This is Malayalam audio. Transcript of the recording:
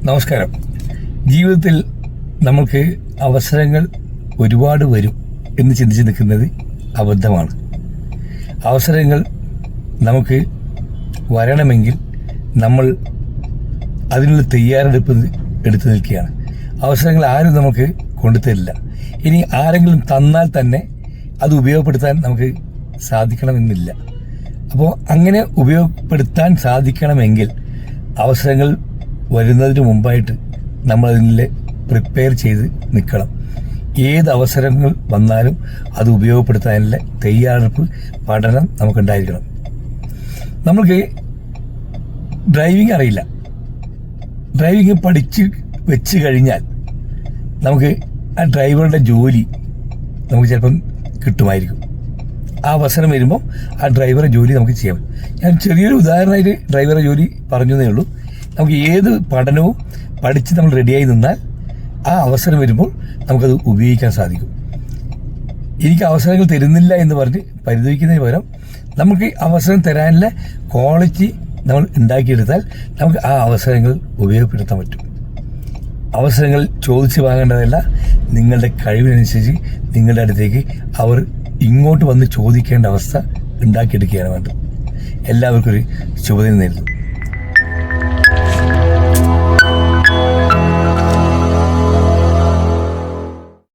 നമസ്കാരം. ജീവിതത്തിൽ നമുക്ക് അവസരങ്ങൾ ഒരുപാട് വരും എന്ന് ചിന്തിച്ച് നിൽക്കുന്നത് അബദ്ധമാണ്. അവസരങ്ങൾ നമുക്ക് വരണമെങ്കിൽ നമ്മൾ അതിനുള്ള തയ്യാറെടുപ്പ് എടുത്തു നിൽക്കുകയാണ്. അവസരങ്ങൾ ആരും നമുക്ക് കൊണ്ടുതരില്ല. ഇനി ആരെങ്കിലും തന്നാൽ തന്നെ അത് ഉപയോഗപ്പെടുത്താൻ നമുക്ക് സാധിക്കണമെന്നില്ല. അപ്പോൾ അങ്ങനെ ഉപയോഗപ്പെടുത്താൻ സാധിക്കണമെങ്കിൽ അവസരങ്ങൾ വരുന്നതിന് മുമ്പായിട്ട് നമ്മളതിൽ പ്രിപ്പയർ ചെയ്ത് നിൽക്കണം. ഏത് അവസരങ്ങൾ വന്നാലും അത് ഉപയോഗപ്പെടുത്താനുള്ള തയ്യാറെടുപ്പ്, പഠനം നമുക്കുണ്ടായിരിക്കണം. നമുക്ക് ഡ്രൈവിംഗ് അറിയില്ല. ഡ്രൈവിംഗ് പഠിച്ച് വെച്ച് കഴിഞ്ഞാൽ നമുക്ക് ആ ഡ്രൈവറുടെ ജോലി നമുക്ക് ചിലപ്പം കിട്ടുമായിരിക്കും. ആ അവസരം വരുമ്പോൾ ആ ഡ്രൈവറുടെ ജോലി നമുക്ക് ചെയ്യാം. ഞാൻ ചെറിയൊരു ഉദാഹരണമായിട്ട് ഡ്രൈവറുടെ ജോലി പറഞ്ഞതേ ഉള്ളൂ. നമുക്ക് ഏത് പഠനവും പഠിച്ച് നമ്മൾ റെഡിയായി നിന്നാൽ ആ അവസരം വരുമ്പോൾ നമുക്കത് ഉപയോഗിക്കാൻ സാധിക്കും. എനിക്ക് അവസരങ്ങൾ തരുന്നില്ല എന്ന് പറഞ്ഞ് പരിതപിക്കുന്നതിന് പകരം നമുക്ക് അവസരം തരാനുള്ള ക്വാളിറ്റി നമ്മൾ ഉണ്ടാക്കിയെടുത്താൽ നമുക്ക് ആ അവസരങ്ങൾ ഉപയോഗപ്പെടുത്താൻ പറ്റും. അവസരങ്ങൾ ചോദിച്ച് വാങ്ങേണ്ടതല്ല, നിങ്ങളുടെ കഴിവിനനുസരിച്ച് നിങ്ങളുടെ അടുത്തേക്ക് അവർ ഇങ്ങോട്ട് വന്ന് ചോദിക്കേണ്ട അവസ്ഥ ഉണ്ടാക്കിയെടുക്കുകയാണ് വേണ്ടത്. എല്ലാവർക്കും ഒരു ശുഭദിനം നേരുന്നു.